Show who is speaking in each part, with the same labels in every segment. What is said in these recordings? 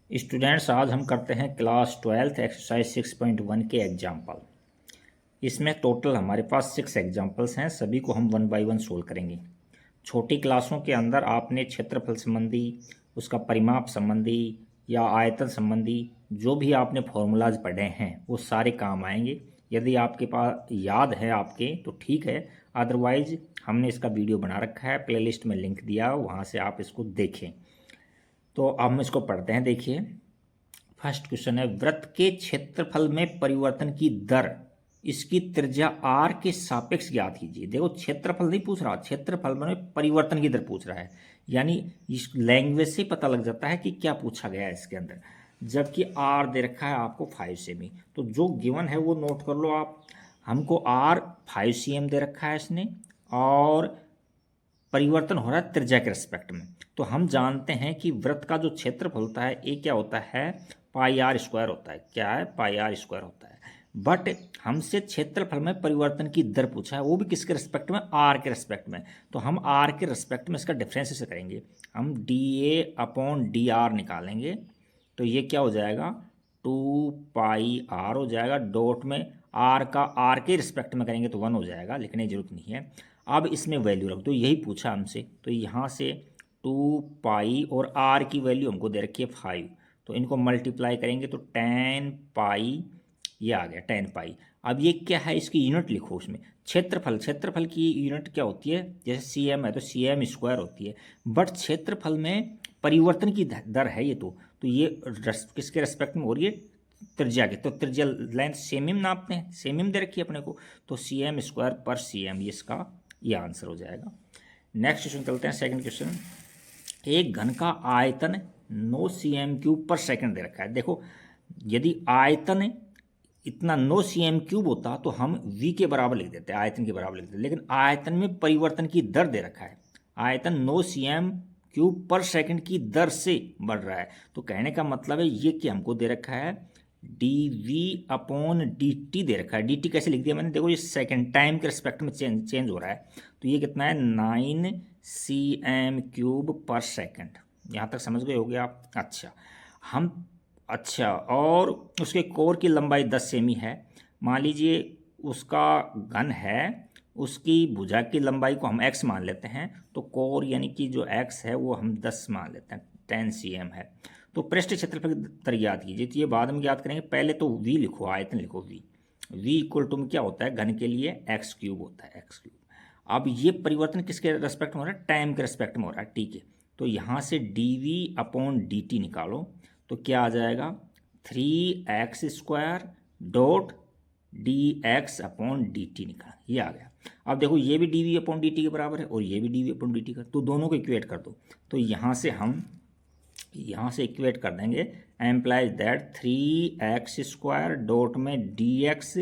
Speaker 1: Students, आज हम करते हैं क्लास 12th एक्सरसाइज 6.1 के एग्जाम्पल। इसमें टोटल हमारे पास 6 एग्जाम्पल्स हैं। सभी को हम वन बाय वन सोल्व करेंगे। छोटी क्लासों के अंदर आपने क्षेत्रफल संबंधी, उसका परिमाप संबंधी या आयतन संबंधी जो भी आपने फॉर्मूलाज पढ़े हैं वो सारे काम आएंगे। यदि आपके पास याद है आपके तो ठीक है, अदरवाइज हमने इसका वीडियो बना रखा है, प्लेलिस्ट में लिंक दिया, वहाँ से आप इसको देखें। तो अब हम इसको पढ़ते हैं। देखिए, फर्स्ट क्वेश्चन है, वृत्त के क्षेत्रफल में परिवर्तन की दर, इसकी त्रिज्या r के सापेक्ष ज्ञात कीजिए। देखो, क्षेत्रफल नहीं पूछ रहा, क्षेत्रफल में परिवर्तन की दर पूछ रहा है। यानी इस लैंग्वेज से पता लग जाता है कि क्या पूछा गया है इसके अंदर। जबकि r दे रखा है आपको 5 सेमी, तो जो गिवन है वो नोट कर लो आप। हमको r 5 cm दे रखा है इसने, और परिवर्तन हो रहा है त्रिज्या के रिस्पेक्ट में। तो हम जानते हैं कि वृत्त का जो क्षेत्रफल होता है ये क्या होता है, पाई आर स्क्वायर होता है। क्या है? पाई आर स्क्वायर होता है। बट हमसे क्षेत्रफल में परिवर्तन की दर पूछा है, वो भी किसके रिस्पेक्ट में? आर के रिस्पेक्ट में। तो हम आर के रिस्पेक्ट में इसका डिफरेंस करेंगे। हम D a upon D R निकालेंगे, तो ये क्या हो जाएगा? 2 पाई आर हो जाएगा। डॉट में आर का आर के रिस्पेक्ट में करेंगे तो 1 हो जाएगा, लिखने की जरूरत नहीं है। अब इसमें वैल्यू रख दो, यही पूछा हमसे। तो यहाँ से 2 पाई और आर की वैल्यू हमको दे रखी है 5, तो इनको मल्टीप्लाई करेंगे तो 10 पाई, ये आ गया 10 पाई। अब ये क्या है, इसकी यूनिट लिखो उसमें। क्षेत्रफल की यूनिट क्या होती है? जैसे सी एम है तो सी एम स्क्वायर होती है। बट क्षेत्रफल में परिवर्तन की दर है ये, तो ये किसके रेस्पेक्ट में हो रही है? त्रिज्या के। तो त्रिज्या लेंथ सेम नापते हैं, सेम दे रखी है अपने को, तो सी एम स्क्वायर पर सी एम, ये इसका ये आंसर हो जाएगा। नेक्स्ट क्वेश्चन चलते हैं, सेकंड क्वेश्चन। एक घन का आयतन 9 cm³ पर सेकंड दे रखा है। देखो, यदि आयतन इतना 9 cm³ होता तो हम v के बराबर लिख देते, आयतन के बराबर लिख देते, लेकिन आयतन में परिवर्तन की दर दे रखा है। आयतन 9 cm³ पर सेकंड की दर से बढ़ रहा है। तो कहने का मतलब है ये कि हमको दे रखा है dv अपॉन dt दे रखा है। dt कैसे लिख दिया मैंने? देखो, ये सेकंड टाइम के रिस्पेक्ट में चेंज हो रहा है। तो ये कितना है? 9 cm³ पर सेकंड। यहाँ तक समझ गए होगे आप? अच्छा, और उसके कोर की लंबाई 10 सेमी है। मान लीजिए उसका घन है, उसकी भुजा की लंबाई को हम x मान लेते हैं, तो कोर यानी कि जो x है वो हम 10 मान लेते हैं, 10 cm है। तो पृष्ठ क्षेत्रफल की दर याद कीजिए, तो ये बाद में याद करेंगे। पहले तो v लिखो, आयतन लिखो। v इक्वल टू में क्या होता है? घन के लिए x³ होता है, x³। अब ये परिवर्तन किसके रेस्पेक्ट में हो रहा है? टाइम के रेस्पेक्ट में हो रहा है, ठीक है। तो यहाँ से dv अपॉन dt निकालो, तो क्या आ जाएगा? 3x² dot dx upon dt निकाल, ये आ गया। अब देखो, ये भी dv अपॉन dt के बराबर है और ये भी dv अपॉन dt का, तो दोनों को इक्वेट कर दो। तो यहाँ से इक्वेट कर देंगे, एम्प्लाइज दैट 3x² डॉट में dx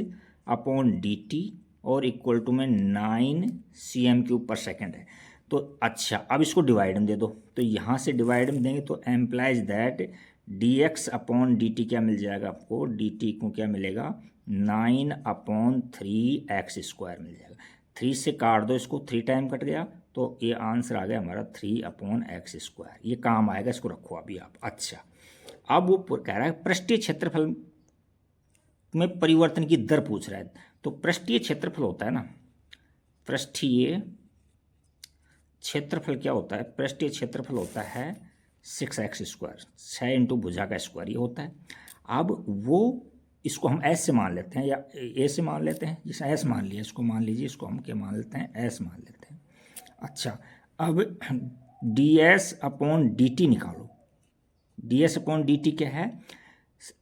Speaker 1: अपॉन dt और इक्वल टू में 9 cm³ पर सेकेंड है। तो अच्छा, अब इसको डिवाइड में दे दो, तो यहाँ से डिवाइड में देंगे तो implies that dx upon dt क्या मिल जाएगा आपको? dt को क्या मिलेगा? 9 अपॉन 3x² मिल जाएगा। 3 से काट दो इसको, 3 टाइम कट गया, तो ये आंसर आ गया हमारा 3 अपॉन x²। ये काम आएगा, इसको रखो अभी आप। अच्छा, अब वो कह रहा है पृष्ठीय क्षेत्रफल में परिवर्तन की दर पूछ रहा है। तो पृष्ठीय क्षेत्रफल होता है ना, पृष्ठीय क्षेत्रफल क्या होता है? पृष्ठीय क्षेत्रफल होता है 6x², 6 इंटू भुजा का स्क्वायर, ये होता है। अब वो इसको हम s से मान लेते हैं या a से मान लेते हैं। जिसे s मान लिया, इसको मान लीजिए, इसको हम क्या मान लेते हैं? s मान लेते हैं। अच्छा, अब ds अपॉन dt निकालो। ds अपॉन dt क्या है?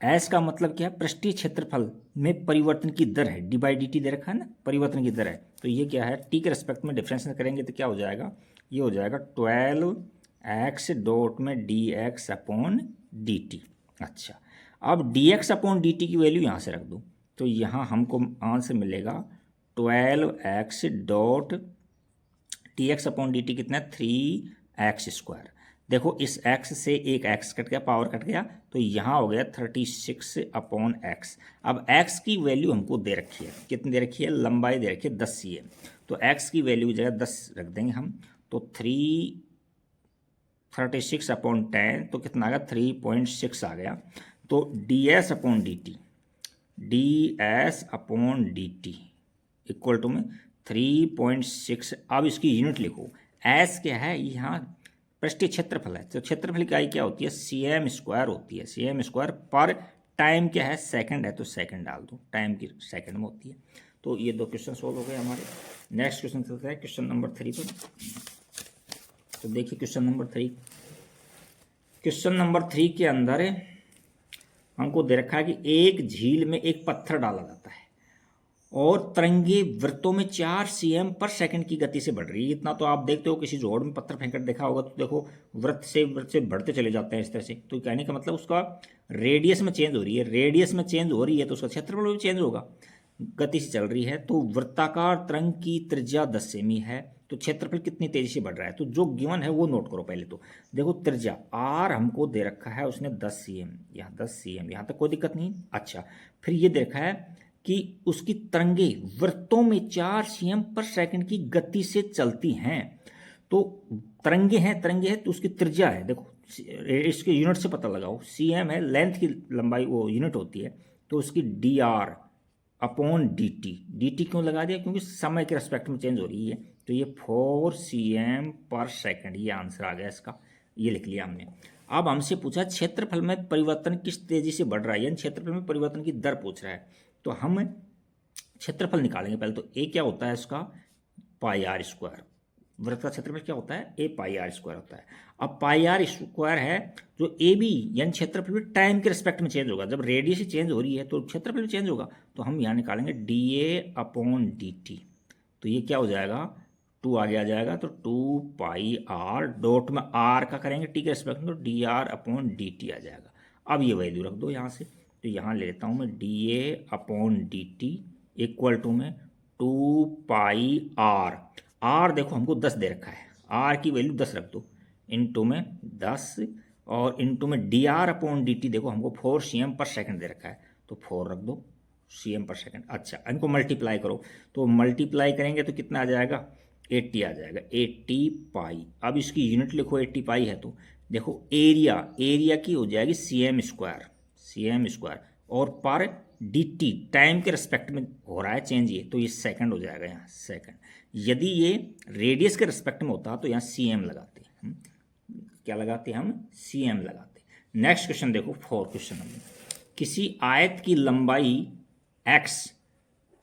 Speaker 1: s का मतलब क्या है? पृष्ठीय क्षेत्रफल में परिवर्तन की दर है, डी बाई डी टी दे रखा है ना, परिवर्तन की दर है। तो ये क्या है? t के रेस्पेक्ट में डिफरेंस करेंगे तो क्या हो जाएगा? ये हो जाएगा 12x डॉट में dx अपॉन dt। अच्छा, अब dx अपॉन dt की वैल्यू यहाँ से रख दो, तो यहाँ हमको आंसर मिलेगा 12x dot dx upon dt कितना है? 3x²। देखो, इस x से एक x कट गया, पावर कट गया, तो यहाँ हो गया 36 अपॉन x। अब x की वैल्यू हमको दे रखी है, कितनी दे रखी है? लंबाई दे रखी है 10 cm, तो x की वैल्यू जगह 10 रख देंगे हम, तो 3 36/10 तो कितना आ गया 3.6 आ गया। तो ds/dt इक्वल टू में 3.6। अब इसकी यूनिट लिखो। एस क्या है, यहाँ पृष्ठीय क्षेत्रफल है, तो क्षेत्रफल की इकाई क्या होती है, cm² होती है। cm² पर टाइम क्या है, सेकंड है, तो सेकंड डाल दो, टाइम की सेकंड में होती है। तो ये 2 क्वेश्चन सोल्व हो गए हमारे। नेक्स्ट क्वेश्चन चलता है क्वेश्चन नंबर 3 पर। तो देखिए क्वेश्चन नंबर 3। क्वेश्चन नंबर 3 के अंदर हमको दे रखा है कि एक झील में एक पत्थर डाला जाता है और तरंगे वृत्तों में 4 cm/s की गति से बढ़ रही है। इतना तो आप देखते हो, किसी जोड़ में पत्थर फेंक कर देखा होगा, तो देखो वृत्त से बढ़ते चले जाते हैं इस तरह से। तो कहने का मतलब उसका रेडियस में चेंज हो रही है, रेडियस में चेंज हो रही है तो उसका क्षेत्रफल भी चेंज होगा, गति से चल रही है। तो वृत्ताकार तरंग की त्रिज्या 10 सेमी है, तो क्षेत्रफल कितनी तेजी से बढ़ रहा है। तो जो गिवन है वो नोट करो पहले। तो देखो त्रिज्या आर हमको दे रखा है, उसने 10 cm, यहाँ 10 cm, यहाँ तक कोई दिक्कत नहीं। अच्छा, फिर ये दे रखा है कि उसकी तरंगे वृत्तों में 4 cm/s की गति से चलती हैं। तो तरंगे हैं तो उसकी त्रिज्या है, देखो इसके यूनिट से पता लगाओ, cm है, लेंथ की लंबाई वो यूनिट होती है, तो उसकी dr/dt क्यों लगा दिया, क्योंकि समय के रेस्पेक्ट में चेंज हो रही है। तो ये 4 cm/s, ये आंसर आ गया इसका, ये लिख लिया हमने। अब हमसे पूछा क्षेत्रफल में परिवर्तन किस तेजी से बढ़ रहा है, यानी क्षेत्रफल में परिवर्तन की दर पूछ रहा है। तो हम क्षेत्रफल निकालेंगे पहले। तो ए क्या होता है इसका, πr²। वृत्त का क्षेत्रफल क्या होता है, a πr² होता है। अब πr² है जो ए बी, यानी क्षेत्रफल भी टाइम के रिस्पेक्ट में चेंज होगा। जब रेडियस चेंज हो रही है तो क्षेत्रफल भी चेंज होगा। तो हम यहाँ निकालेंगे dA/dt। तो ये क्या हो जाएगा, 2 आगे आ जाएगा, तो 2πr, डॉट में r का करेंगे t के रिस्पेक्ट में, तो dr/dt आ जाएगा। अब ये वैल्यू रख दो यहाँ से। तो यहाँ ले लेता हूँ मैं dA/dt इक्वल टू में 2πr। r देखो हमको 10 दे रखा है, r की वैल्यू 10 रख दो, इनटू में 10, और इनटू में dr/dt देखो हमको 4 cm/s दे रखा है, तो 4 रख दो cm/s। अच्छा, इनको मल्टीप्लाई करो, तो मल्टीप्लाई करेंगे तो कितना आ जाएगा, 80 आ जाएगा, 80π। अब इसकी यूनिट लिखो, 80π है तो देखो एरिया की हो जाएगी cm², और पर dt टाइम के रिस्पेक्ट में हो रहा है चेंज, ये तो ये सेकंड हो जाएगा यहाँ, सेकंड। यदि ये रेडियस के रिस्पेक्ट में होता तो यहाँ cm लगाते हम, क्या लगाते हम, cm लगाते। नेक्स्ट क्वेश्चन देखो, 4 क्वेश्चन नंबर। किसी आयत की लंबाई x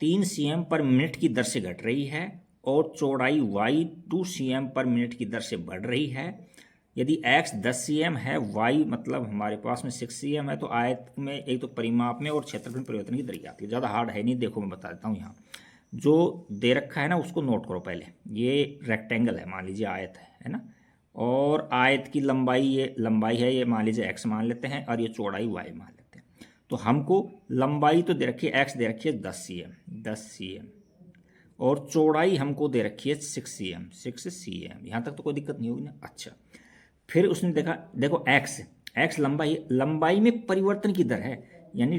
Speaker 1: 3 cm/min की दर से घट रही है और चौड़ाई y 2 cm/min की दर से बढ़ रही है। यदि x 10 cm है, y मतलब हमारे पास में 6 cm है, तो आयत में एक तो परिमाप में और क्षेत्रफल परिवर्तन की दर आती है। ज़्यादा हार्ड है नहीं, देखो मैं बता देता हूँ। यहाँ जो दे रखा है ना उसको नोट करो पहले। ये रेक्टेंगल है, मान लीजिए आयत है ना, और आयत की लंबाई, ये लंबाई है, ये मान लीजिए x मान लेते हैं, और ये चौड़ाई y मान लेते हैं। तो हमको लंबाई तो दे रखी है, x दे रखी है 10 cm, और चौड़ाई हमको दे रखी है 6 cm। यहाँ तक तो कोई दिक्कत नहीं होगी ना। अच्छा, फिर उसने देखा, देखो x लंबाई में परिवर्तन की दर है, यानी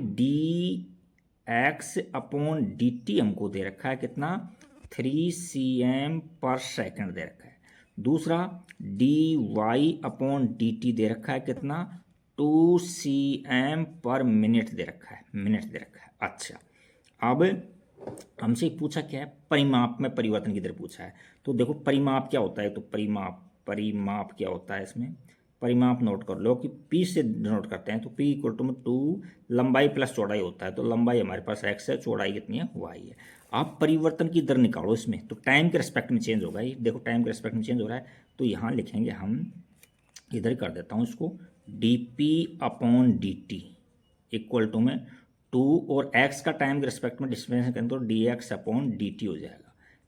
Speaker 1: dx/dt हमको दे रखा है कितना, 3 cm/s दे रखा है। दूसरा dy/dt दे रखा है कितना, 2 cm/min दे रखा है, मिनट दे रखा है। अच्छा, अब हमसे पूछा क्या है, परिमाप में परिवर्तन की दर पूछा है। तो देखो परिमाप क्या होता है, तो परिमाप क्या होता है, इसमें परिमाप नोट कर लो कि p से नोट करते हैं, तो p इक्वल टू में 2 लंबाई प्लस चौड़ाई होता है। तो लंबाई हमारे पास x है, चौड़ाई कितनी है, y है। आप परिवर्तन की दर निकालो इसमें, तो टाइम के रिस्पेक्ट में चेंज होगा। ये देखो टाइम के रिस्पेक्ट में चेंज हो रहा है, तो यहाँ लिखेंगे हम, इधर कर देता हूँ इसको, dp/dt इक्वल टू में 2, और x का टाइम के रिस्पेक्ट में डिफरेंस करें तो dx/dt हो जाएगा,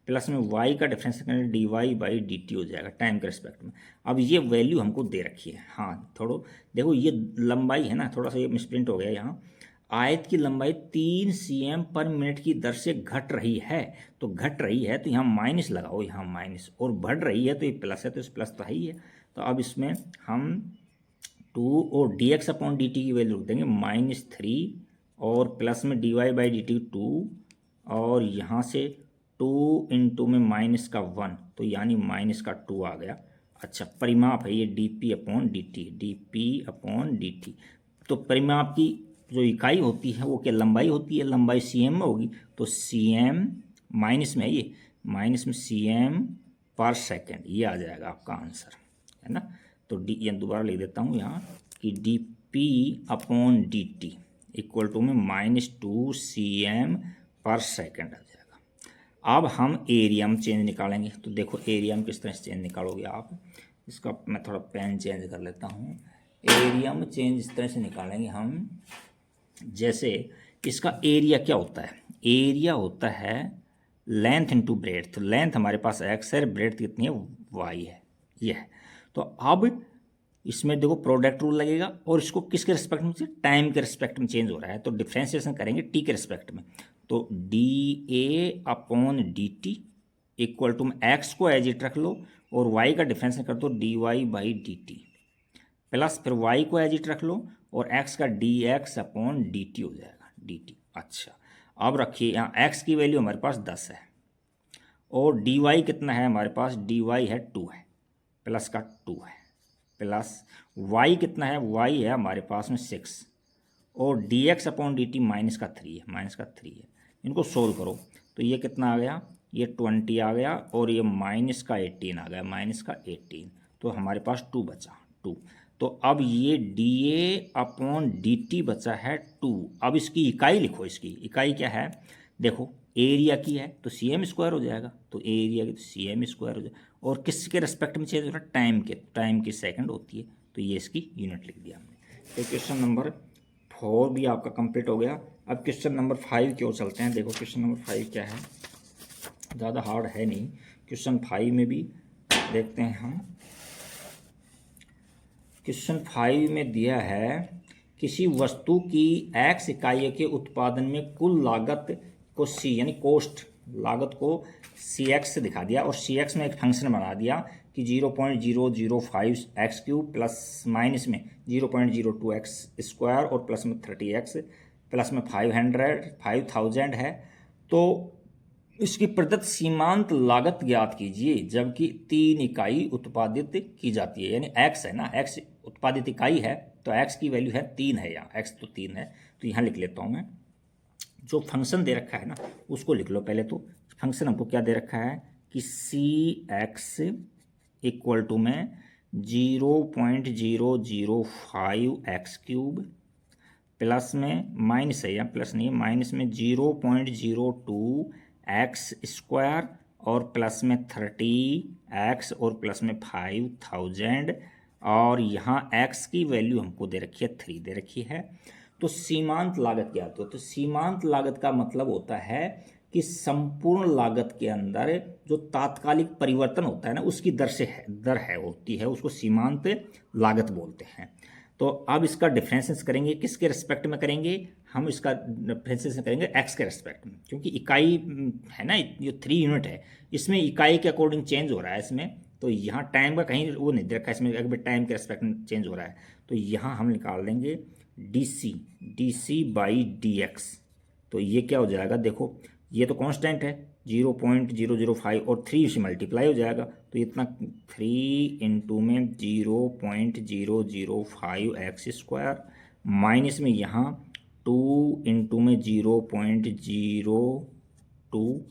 Speaker 1: प्लस में y का डिफरेंस करें dy/dt हो जाएगा टाइम के रिस्पेक्ट में। अब ये वैल्यू हमको दे रखी है। हाँ, थोड़ा देखो ये लंबाई है ना, थोड़ा सा ये मिसप्रिंट हो गया यहाँ। आयत की लंबाई 3 cm/min की दर से घट रही है, तो घट रही है तो यहाँ माइनस लगाओ, यहाँ माइनस, और बढ़ रही है तो ये प्लस है, तो इस प्लस तो है ही है। तो अब इसमें हम 2 और dx/dt की वैल्यू रख देंगे -3, और प्लस में dy/dt 2, और यहाँ से 2 इंटू में -1, तो यानी -2 आ गया। अच्छा, परिमाप है ये dp अपॉन dt, dp अपॉन dt। तो परिमाप की जो इकाई होती है वो क्या लंबाई होती है, लंबाई cm में होगी, तो cm माइनस में ये माइनस में cm पर सेकेंड, ये आ जाएगा आपका आंसर, है ना। तो डी ये दोबारा लिख देता हूँ यहाँ कि dp अपॉन dt इक्वल टू में -2 cm पर सेकेंड आ जाएगा। अब हम एरिया में चेंज निकालेंगे, तो देखो एरिया में किस तरह से चेंज निकालोगे आप, इसका मैं थोड़ा पेन चेंज कर लेता हूँ। एरिया में चेंज इस तरह से निकालेंगे हम, जैसे इसका एरिया क्या होता है, एरिया होता है लेंथ इनटू ब्रेड्थ। तो लेंथ हमारे पास x है, ब्रेड्थ कितनी है y है, ये है। तो अब इसमें देखो प्रोडक्ट रूल लगेगा और इसको किसके रिस्पेक्ट में, टाइम के रिस्पेक्ट में चेंज हो रहा है, तो डिफ्रेंशिएशन करेंगे टी के रिस्पेक्ट में। तो d a upon d t equal to में एक्स को एज इट रख लो और वाई का डिफ्रेंशिएशन कर दो d y by d t, plus फिर वाई को एज इट रख लो और एक्स का d x upon d t हो जाएगा, डी टी। अच्छा, अब रखिए यहाँ एक्स की वैल्यू हमारे पास 10 है और डी वाई कितना है हमारे पास, डी वाई है 2 है, प्लस का 2 है, प्लस y कितना है, y है हमारे पास में 6 और dx अपॉन dt माइनस का 3 है, माइनस का 3 है। इनको सोल्व करो तो ये कितना आ गया, ये 20 आ गया और ये माइनस का 18 आ गया, माइनस का 18। तो हमारे पास 2 बचा, 2। तो अब ये dA अपॉन dt बचा है 2। अब इसकी इकाई लिखो, इसकी इकाई क्या है, देखो एरिया की है तो सी एम स्क्वायर हो जाएगा, तो एरिया की तो सी एम स्क्वायर हो जाएगा। और किसके रिस्पेक्ट में चेंज हो रहा है, टाइम की सेकंड होती है, तो ये इसकी यूनिट लिख दिया हमने। तो क्वेश्चन नंबर 4 भी आपका कंप्लीट हो गया। अब क्वेश्चन नंबर 5 की ओर चलते हैं। देखो क्वेश्चन नंबर 5 क्या है, ज़्यादा हार्ड है नहीं। क्वेश्चन 5 में भी देखते हैं हम। क्वेश्चन 5 में दिया है किसी वस्तु की x इकाई के उत्पादन में कुल लागत को c यानी कोस्ट लागत को सी एक्स से दिखा दिया और सी एक्स में एक फंक्शन बना दिया कि 0.005 एक्स क्यूब प्लस माइनस में 0.02 एक्स स्क्वायर और प्लस में 30x प्लस में 5000 है। तो इसकी प्रदत्त सीमांत लागत ज्ञात कीजिए जबकि 3 इकाई उत्पादित की जाती है, यानी x है ना, x उत्पादित इकाई है तो x की वैल्यू है 3 है, यहाँ x तो 3 है। तो यहाँ लिख लेता हूँ मैं, जो फंक्शन दे रखा है ना उसको लिख लो पहले। तो फंक्शन हमको क्या दे रखा है कि सी एक्स इक्वल टू में 0.005 एक्स क्यूब प्लस में माइनस है या प्लस नहीं, माइनस में 0.02 एक्स स्क्वायर और प्लस में 30x और प्लस में 5000 और यहाँ x की वैल्यू हमको दे रखी है 3 दे रखी है। तो सीमांत लागत क्या होती है, तो सीमांत लागत का मतलब होता है कि संपूर्ण लागत के अंदर जो तात्कालिक परिवर्तन होता है ना उसकी दर होती है, उसको सीमांत लागत बोलते हैं। तो अब इसका डिफरेंशिएशन करेंगे, किसके रिस्पेक्ट में करेंगे हम, इसका डिफरेंशिएशन करेंगे एक्स के रिस्पेक्ट में, क्योंकि इकाई है ना, जो 3 यूनिट है इसमें इकाई के अकॉर्डिंग चेंज हो रहा है इसमें। तो यहाँ टाइम का कहीं वो नहीं दे रखा है इसमें, अगर टाइम के रिस्पेक्ट में चेंज हो रहा है तो यहाँ हम निकाल देंगे d c by d x. तो ये क्या हो जाएगा, देखो ये तो कांस्टेंट है 0.005 और 3 से मल्टीप्लाई हो जाएगा, तो इतना 3 इंटू में 0.005 एक्स स्क्वायर माइनस में यहाँ 2 इंटू में 0.02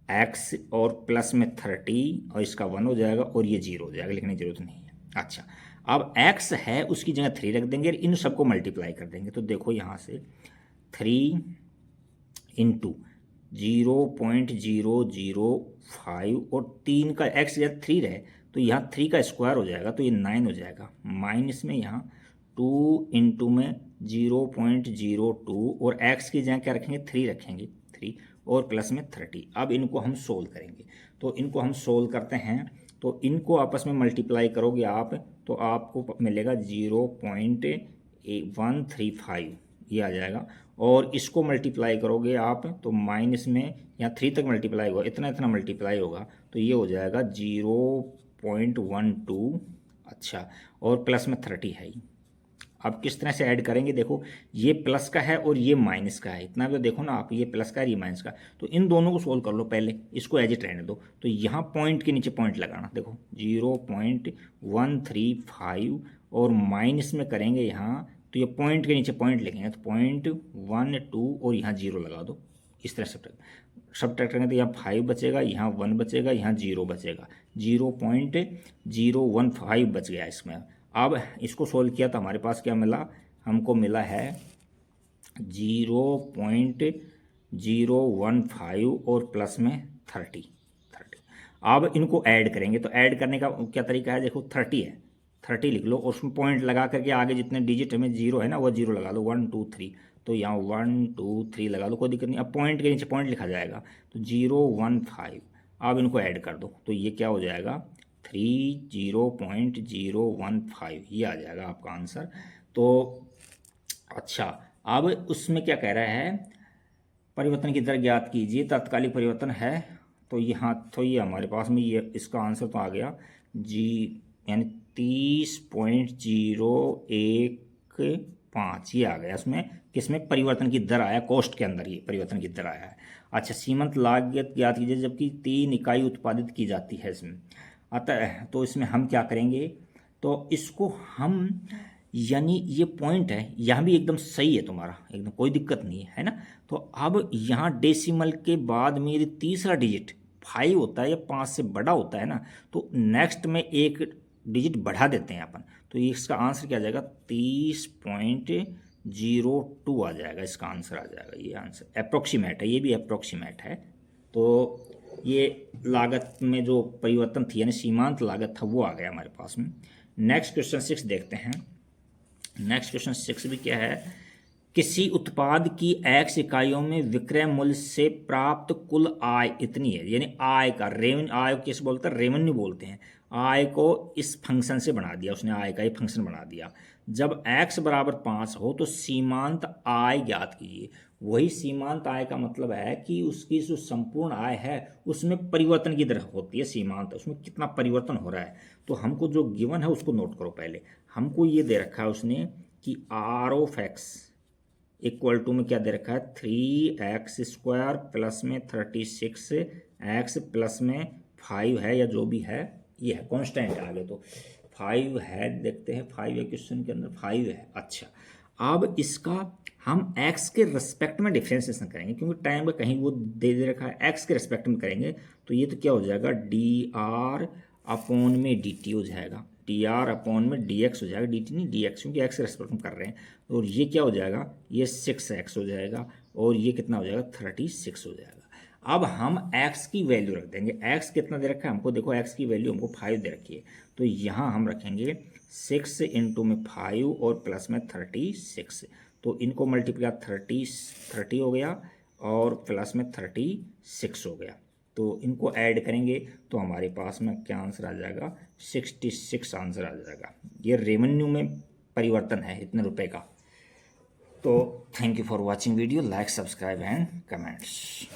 Speaker 1: एक्स और प्लस में 30 और इसका 1 हो जाएगा और ये 0 हो जाएगा, लिखने की जरूरत नहीं है। अच्छा, अब x है उसकी जगह 3 रख देंगे, इन सबको मल्टीप्लाई कर देंगे। तो देखो यहाँ से 3 इंटू 0.005 और 3 का x जब 3 रहे तो यहाँ 3 का स्क्वायर हो जाएगा तो ये 9 हो जाएगा, माइनस में यहाँ 2 इंटू में 0.02 और x की जगह क्या रखेंगे 3 रखेंगे, 3 और प्लस में 30। अब इनको हम सोल्व करेंगे, तो इनको हम सोल्व करते हैं। तो इनको आपस में मल्टीप्लाई करोगे आप तो आपको मिलेगा 0.135 ये आ जाएगा, और इसको मल्टीप्लाई करोगे आप तो माइनस में यहाँ 3 तक मल्टीप्लाई होगा, इतना मल्टीप्लाई होगा तो ये हो जाएगा 0.12। अच्छा, और प्लस में 30 है, अब किस तरह से ऐड करेंगे, देखो ये प्लस का है और ये माइनस का है, इतना भी तो देखो ना आप, ये प्लस का है ये माइनस का, तो इन दोनों को सोल्व कर लो पहले, इसको एज इट रहने दो। तो यहाँ पॉइंट के नीचे पॉइंट लगाना, देखो 0.135 और माइनस में करेंगे यहाँ, तो ये पॉइंट के नीचे पॉइंट लिखेंगे, तो 0.12 और यहाँ 0 लगा दो। इस तरह से सब ट्रैक्ट करेंगे तो यहाँ 5 बचेगा, यहाँ 1 बचेगा, यहाँ 0 बचेगा, 0.015 बच गया इसमें। अब इसको सोल्व किया तो हमारे पास क्या मिला, हमको मिला है 0.015 और प्लस में 30। अब इनको ऐड करेंगे, तो ऐड करने का क्या तरीका है, देखो 30 है, 30 लिख लो और उसमें पॉइंट लगा करके आगे जितने डिजिट में 0 है ना वो 0 लगा लो, 1 2 3, तो यहाँ 1 2 3 लगा लो, कोई दिक्कत नहीं। अब पॉइंट के नीचे पॉइंट लिखा जाएगा, तो 015। अब इनको ऐड कर दो तो ये क्या हो जाएगा, 30.015, ये आ जाएगा आपका आंसर। तो अच्छा, अब उसमें क्या कह रहा है, परिवर्तन की दर ज्ञात कीजिए, तात्कालिक परिवर्तन है, तो यहाँ तो ये हमारे पास में ये इसका आंसर तो आ गया जी, यानी 30.015 ये आ गया इसमें, किसमें परिवर्तन की दर आया, कॉस्ट के अंदर ये परिवर्तन की दर आया है। अच्छा, सीमांत लागत ज्ञात कीजिए जबकि 3 इकाई उत्पादित की जाती है इसमें, अतः तो इसमें हम क्या करेंगे, तो इसको हम, यानी ये पॉइंट है यहाँ भी एकदम सही है तुम्हारा, एकदम कोई दिक्कत नहीं है ना। तो अब यहाँ डेसिमल के बाद मेरी तीसरा डिजिट 5 होता है या 5 से बड़ा होता है ना, तो नेक्स्ट में एक डिजिट बढ़ा देते हैं अपन, तो इसका आंसर क्या आ जाएगा, 30.02 आ जाएगा, इसका आंसर आ जाएगा। ये आंसर अप्रोक्सीमेट है, ये भी अप्रोक्सीमेट है। तो ये लागत में जो परिवर्तन थी यानी सीमांत लागत था वो आ गया हमारे पास में। नेक्स्ट क्वेश्चन 6 देखते हैं। नेक्स्ट क्वेश्चन 6 भी क्या है, किसी उत्पाद की x इकाइयों में विक्रय मूल्य से प्राप्त कुल आय इतनी है, यानी आय का रेवेन्यू, आय को किस बोलते हैं, रेवेन्यू बोलते हैं। आय को इस फंक्शन से बना दिया उसने, आय का ये फंक्शन बना दिया। जब x बराबर 5 हो तो सीमांत आय ज्ञात कीजिए। वही सीमांत आय का मतलब है कि उसकी जो संपूर्ण आय है उसमें परिवर्तन की दर होती है सीमांत, उसमें कितना परिवर्तन हो रहा है। तो हमको जो गिवन है उसको नोट करो पहले। हमको ये दे रखा है उसने कि r of x equal to में क्या दे रखा है, 3x² प्लस में 36 x प्लस में 5 है या जो भी है, ये है कांस्टेंट है आगे, तो 5 है, देखते हैं 5 है क्वेश्चन के अंदर, 5 है। अच्छा, अब इसका हम x के रिस्पेक्ट में डिफ्रेंसिएशन करेंगे, क्योंकि टाइम का कहीं वो दे रखा है, x के रिस्पेक्ट में करेंगे तो ये तो क्या हो जाएगा, dr अपॉन में dt हो जाएगा, dr अपॉन में dx हो जाएगा, dt नहीं dx, क्योंकि x के रिस्पेक्ट में कर रहे हैं। और ये क्या हो जाएगा, ये 6x हो जाएगा और ये कितना हो जाएगा, 36 हो जाएगा। अब हम x की वैल्यू रख देंगे, x कितना दे रखा है हमको, देखो x की वैल्यू हमको 5 दे रखी है, तो यहाँ हम रखेंगे 6 इंटू में 5 और प्लस में 36, तो इनको मल्टीप्लाई 30 हो गया और प्लस में 36 हो गया, तो इनको ऐड करेंगे तो हमारे पास में क्या आंसर आ जाएगा, 66 आंसर आ जाएगा। ये रेवेन्यू में परिवर्तन है इतने रुपए का। तो thank you for watching video, like subscribe and comments.